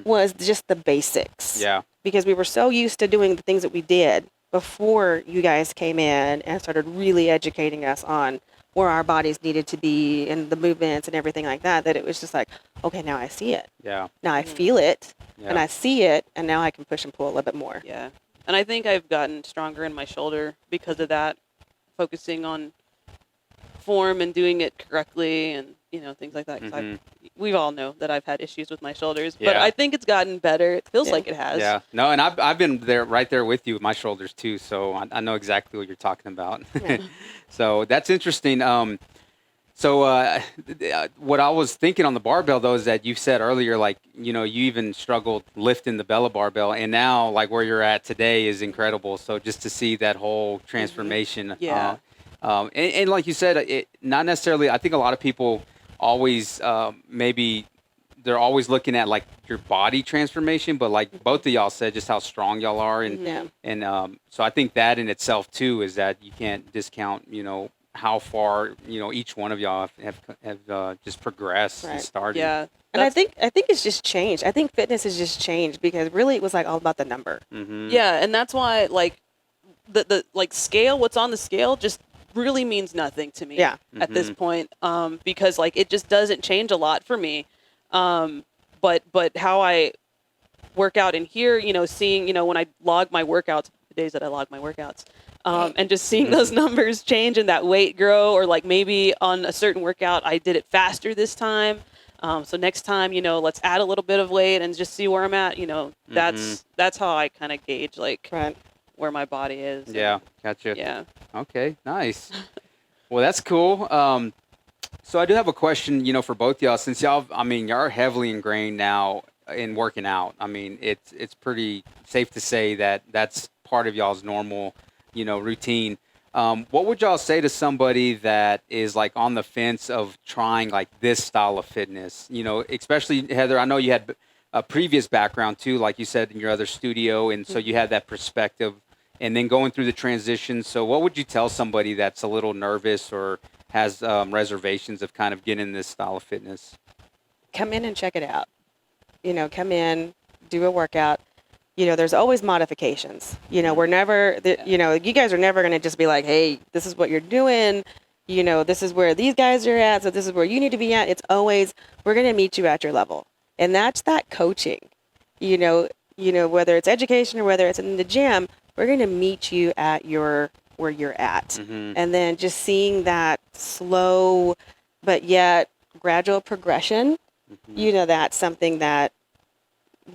was just the basics. Yeah. Because we were so used to doing the things that we did before you guys came in and started really educating us on where our bodies needed to be and the movements and everything like that, that it was just like, okay, now I see it. Yeah. Now I feel it and Yeah. I see it, and now I can push and pull a little bit more. Yeah. And I think I've gotten stronger in my shoulder because of that, focusing on form and doing it correctly and, things like that. 'Cause we all know that I've had issues with my shoulders, but Yeah. I think it's gotten better. It feels like it has. Yeah. No, and I've been right there with you with my shoulders too, so I know exactly what you're talking about. Yeah. So that's interesting. What I was thinking on the barbell though is that you said earlier, like, you even struggled lifting the Bella barbell, and now like where you're at today is incredible. So just to see that whole transformation. Yeah. And like you said, it not necessarily, I think a lot of people always maybe they're always looking at like your body transformation, but like both of y'all said, just how strong y'all are, and Yeah. and so I think that in itself too is that you can't discount how far, each one of y'all have just progressed and Right. started. Yeah. And I think it's just changed. I think fitness has just changed because really it was like all about the number. Mm-hmm. Yeah, and that's why like the like scale, what's on the scale just really means nothing to me Yeah. at this point. Because like it just doesn't change a lot for me. But how I work out in here, seeing, when I log my workouts, the days that I log my workouts, and just seeing those numbers change and that weight grow, or like maybe on a certain workout, I did it faster this time. So next time, let's add a little bit of weight and just see where I'm at. That's how I kind of gauge like Right. where my body is. Yeah, gotcha. Yeah. Okay, nice. Well, that's cool. So I do have a question, for both y'all, since y'all are heavily ingrained now in working out. I mean, it's pretty safe to say that that's part of y'all's normal, routine. What would y'all say to somebody that is like on the fence of trying like this style of fitness? Especially Heather, I know you had a previous background too, like you said in your other studio, and so you had that perspective, and then going through the transition. So what would you tell somebody that's a little nervous or has reservations of kind of getting this style of fitness? Come in and check it out. Come in, do a workout. There's always modifications. We're never, you guys are never going to just be like, hey, this is what you're doing. This is where these guys are at. So this is where you need to be at. It's always, we're going to meet you at your level. And that's that coaching, whether it's education or whether it's in the gym, we're going to meet you at where you're at. Mm-hmm. And then just seeing that slow, but yet gradual progression, Mm-hmm. that's something that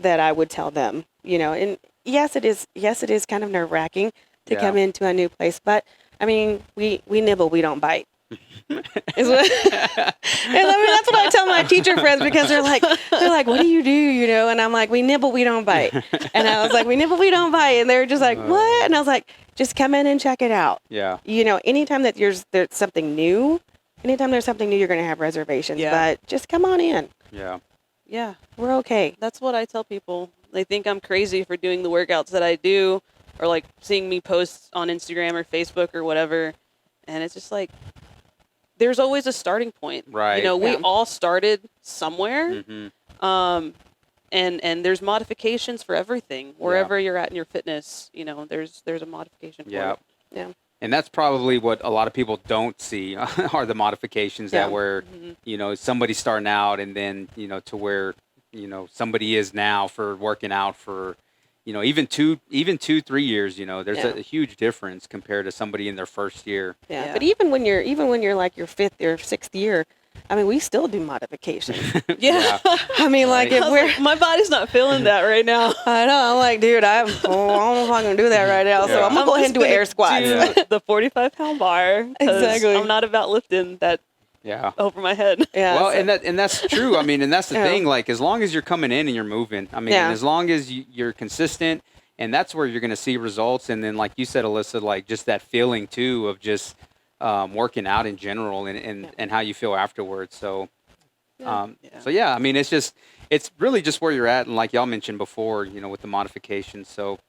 I would tell them, and yes, it is kind of nerve wracking to come into a new place, but I mean, we nibble, we don't bite. Is what, and that's what I tell my teacher friends, because they're like, what do you do? And I'm like, we nibble, we don't bite. And I was like, we nibble, we don't bite. And they're just like, what? And I was like, just come in and check it out. Yeah. Anytime that there's something new, you're going to have reservations, but just come on in. Yeah. Yeah. We're okay. That's what I tell people. They think I'm crazy for doing the workouts that I do, or like seeing me post on Instagram or Facebook or whatever. And it's just like, there's always a starting point. Right. We all started somewhere. Mm-hmm. And there's modifications for everything. Wherever you're at in your fitness, there's a modification for it. Yeah. And that's probably what a lot of people don't see are the modifications that where, somebody's starting out and then, to where, somebody is now for working out for, even 2-3 years, there's a huge difference compared to somebody in their first year. Yeah. But even when you're like your 5th or 6th year, I mean, we still do modifications. Yeah. I mean, like if my body's not feeling that right now. I know. I'm like, dude, I don't know if I'm going to do that right now. So I'm going to go ahead and do air squats. The 45-pound bar. Exactly. I'm not about lifting that over my head. Yeah. Well, and that's true. I mean, and that's the thing. Like, as long as you're coming in and you're moving, I mean, and as long as you're consistent, and that's where you're going to see results. And then, like you said, Alyssa, like just that feeling too of just working out in general and how you feel afterwards. So, I mean, it's really just where you're at. And like y'all mentioned before, with the modifications. So,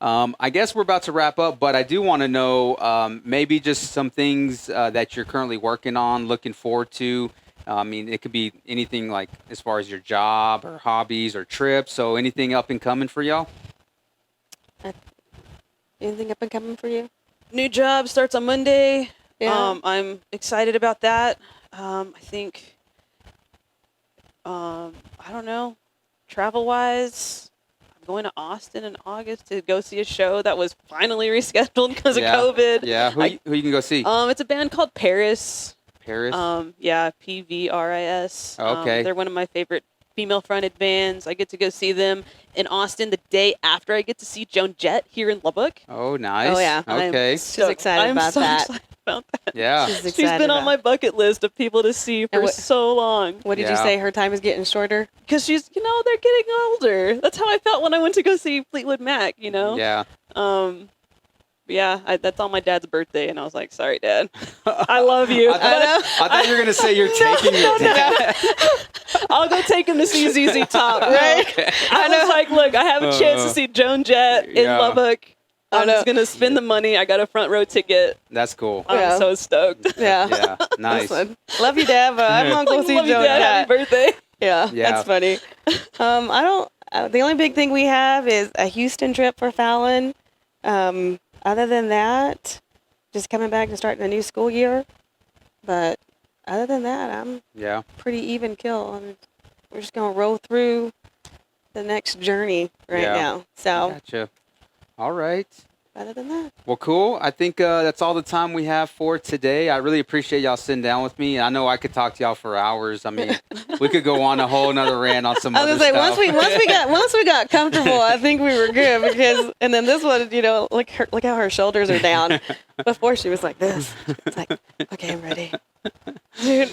I guess we're about to wrap up, but I do want to know maybe just some things that you're currently working on, looking forward to. I mean, it could be anything like as far as your job or hobbies or trips. So anything up and coming for y'all? Anything up and coming for you? New job starts on Monday. Yeah. I'm excited about that. I think, I don't know, travel-wise, I'm going to Austin in August to go see a show that was finally rescheduled because of COVID. Yeah, who you can go see? It's a band called Paris. Paris? PVRIS. Okay. They're one of my favorite female-fronted bands. I get to go see them in Austin the day after I get to see Joan Jett here in Lubbock. Oh, nice. Oh, yeah. Okay. She's excited about that. Excited about that. Yeah. She's She's been on my bucket list of people to see for so long. What did you say? Her time is getting shorter? Because she's, they're getting older. That's how I felt when I went to go see Fleetwood Mac, Yeah. That's on my dad's birthday, and I was like, sorry, Dad. I love you. I thought you were going to say you're taking your dad. I'll go take him to see ZZ Top, right? Okay. I was like, look, I have a chance to see Joan Jett in Lubbock. I'm know. just gonna spend the money. I got a front row ticket. That's cool. Yeah. I'm so stoked. Yeah. Yeah, nice. Listen, love you, Dad, but I'm not going to see Love you, Joe. Dad. Happy birthday. Yeah, Yeah. that's funny. I don't. The only big thing we have is a Houston trip for Fallon. Other than that, just coming back and starting a new school year. But other than that, I'm Yeah. pretty even kill. We're just gonna roll through the next journey right Yeah. now. So Gotcha. All right. other than that, Well, cool. I think that's all the time we have for today. I really appreciate y'all sitting down with me. I know I could talk to y'all for hours. I mean, we could go on a whole nother rant on some I other was gonna say stuff. once we got comfortable, I think we were good because and then this one, look how her shoulders are down. Before she was like this. It's like, okay, I'm ready. Dude.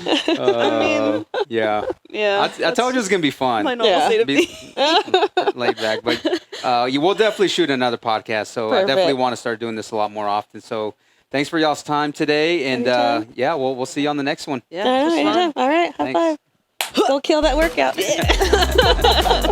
Yeah. Yeah. I told you it was going to be fun. My normal Yeah. state of Be- being. laid back. But you will definitely shoot another podcast. So I definitely Perfect. want to start doing this a lot more often. So thanks for y'all's time today. And Anytime. yeah, we'll see you on the next one. Yeah. All it was right, fun. anytime. All right, high Thanks. five. Go kill that workout. Oh,